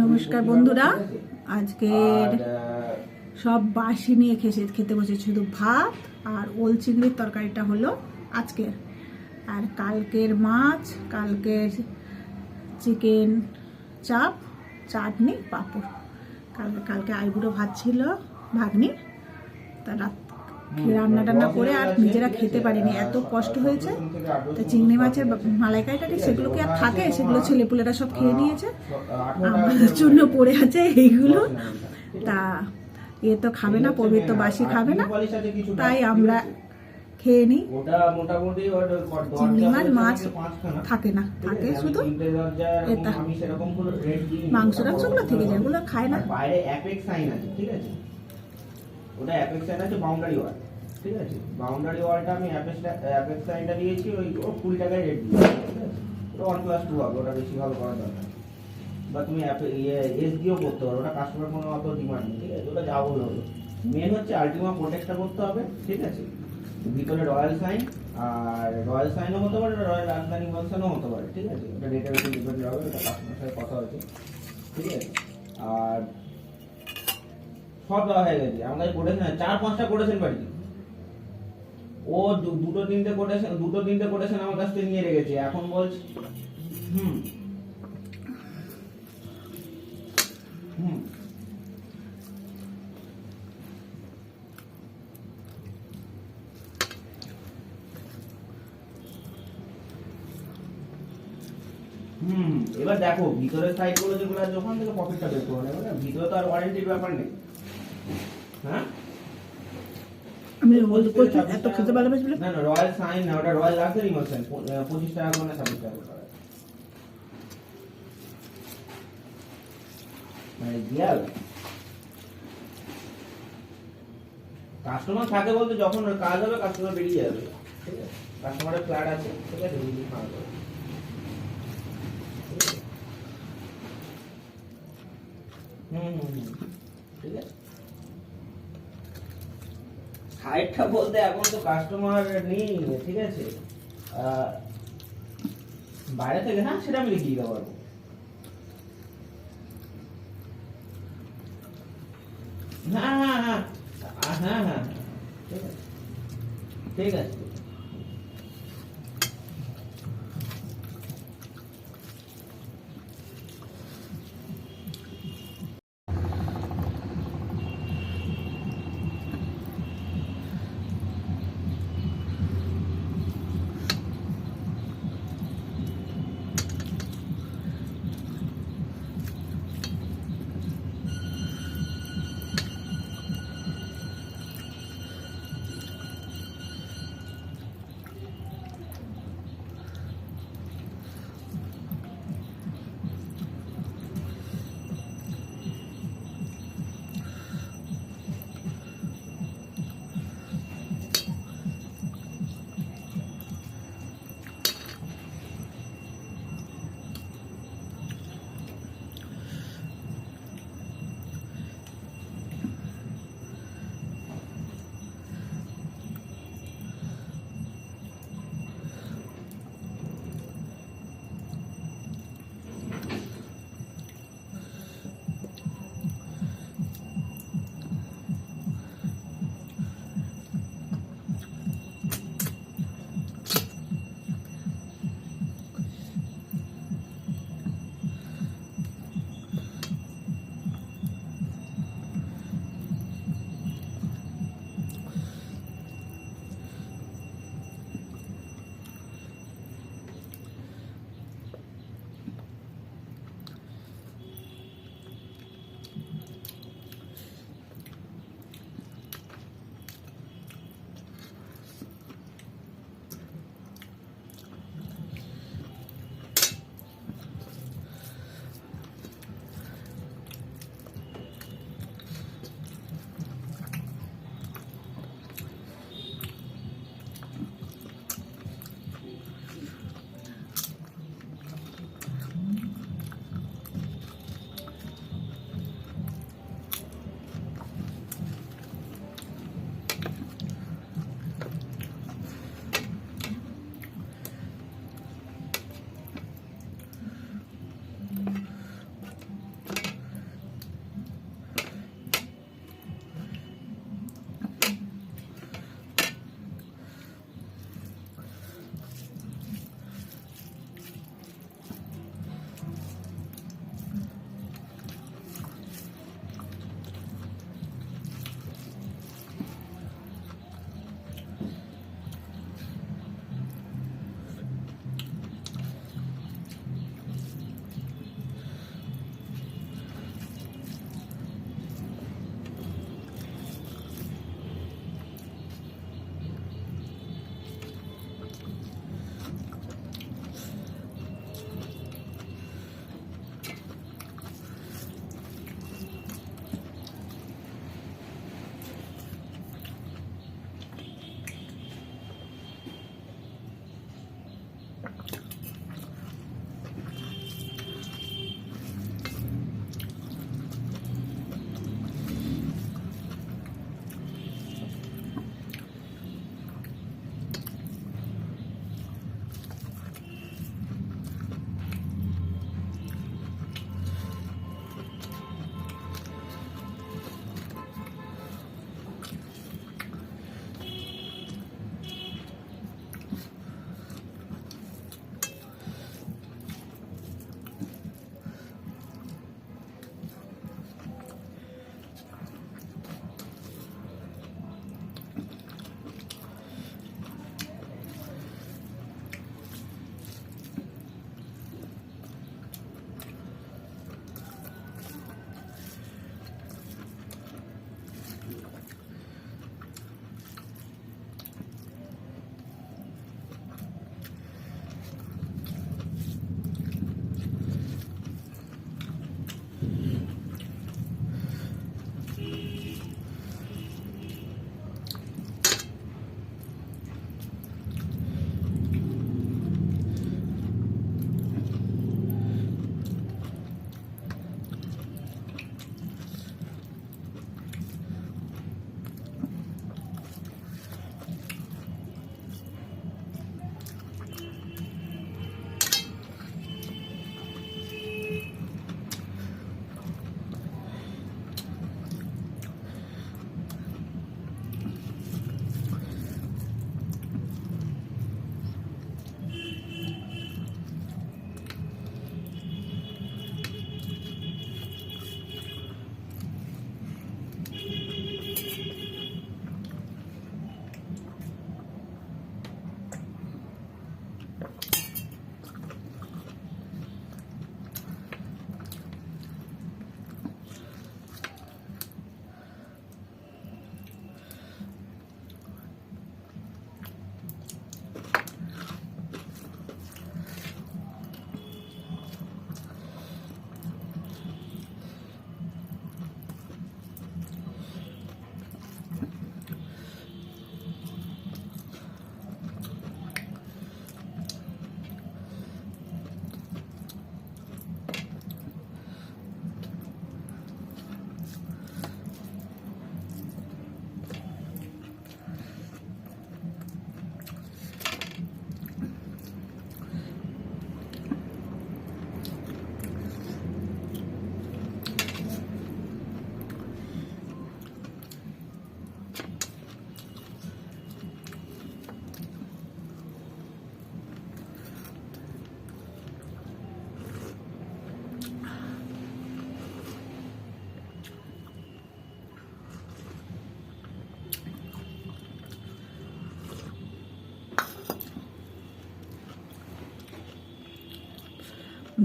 নমস্কার বন্ধুরা, আজকের সব বাসি নিয়ে খেতে বসে, শুধু ভাত আর ওল চিংড়ির তরকারিটা হলো আজকের। আর কালকের মাছ, কালকের চিকেন চাপ, চাটনি, পাঁপড়। কালকে আইবুড়ো ভাত ছিল ভাগ্নি, তা রান্না টান্না করে আর নিজেরা খেতে পারিনি, এত কষ্ট হয়েছে। তা চিংড়ি মাছের মালাইকারিটা সেগুলোকে আর থাকে, সেগুলো ছেলেপুলেরা সব খেয়ে নিয়েছে, আমাদের জন্য পড়ে আছে এইগুলো। তা এ তো খাবে না, পবিত্র তো বাসি খাবে না, তাই আমরা খেয়ে নিই। চিংড়ি মাছ থাকে না, থাকে শুধু এটা মাংস টাংসগুলো থেকে যায়, ওগুলো খায় না। ওটা অ্যাপেক্স সাইন আছে, বাউন্ডারি ওয়াল, ঠিক আছে। বাউন্ডারি ওয়ালটা আমি অ্যাপেক্স সাইনটা দিয়েছি, ওই 20 টাকায় রেট দিয়েছি, ঠিক আছে। ওটা 1+2 হবে, ওটা বেশি ভালো করার দরকার। বা তুমি এস দিয়েও করতে পারো, ওটা কাস্টমার কোনো অত ডিমান্ড নেই, ঠিক আছে। ওটা যা বলে হলো, মেন হচ্ছে আলটিমা প্রোটেক্টটা করতে হবে, ঠিক আছে। ভিতরে রয়্যাল সাইন, আর রয়্যাল সাইনও হতে পারে, রয়্যাল রাজধানী বংশনও হতে পারে, ঠিক আছে। ওটা রেটের উপর ডিপেন্ড হবে, ওটা কাস্টমার সাথে কথা হচ্ছে, ঠিক আছে। আর সব দেওয়া হয়ে গেছে, আমাদের কোটেশন 4-5টা কোটেশন বাড়িতে, ও দুটো তিনটে কোটেশন আমার কাছ থেকে নিয়ে রেখেছে। এখন বলছে এবার দেখো ভিতরের সাইড গুলো যেগুলো আছে, ওখান থেকে প্রফিটটা বের করে নেবে না। ভিতরে তো আর ওয়ারেন্টির ব্যাপার নেই। হ্যাঁ, আমি রোল করছি এত খেতে ভালোবাসি বলে। না না, রয়্যাল সাইন না, ওটা রয়্যাল লাক্সারি মোশন, 25 টাকা করে না 26 টাকা করে। মানে দিয়াল কাস্টমার থাকে বলতে, যখন কাজ হবে কাস্টমার বেরিয়ে যাবে, ঠিক আছে। কাস্টমারের ফ্ল্যাট আছে, ঠিক আছে, বুঝি খাওয়া যাবে, ঠিক আছে। সাইডটা বলতে এখন তো কাস্টমার নেই, ঠিক আছে। বাইরে থেকে, হ্যাঁ সেটা আমি লিখে দিতে পারবো। হ্যাঁ হ্যাঁ হ্যাঁ হ্যাঁ হ্যাঁ, ঠিক আছে, ঠিক আছে।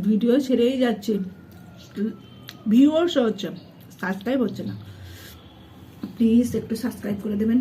ভিডিও ছেড়েই যাচ্ছে, ভিউয়ার্স হচ্ছে, সাবস্ক্রাইব হচ্ছে না। প্লিজ একটু সাবস্ক্রাইব করে দেবেন।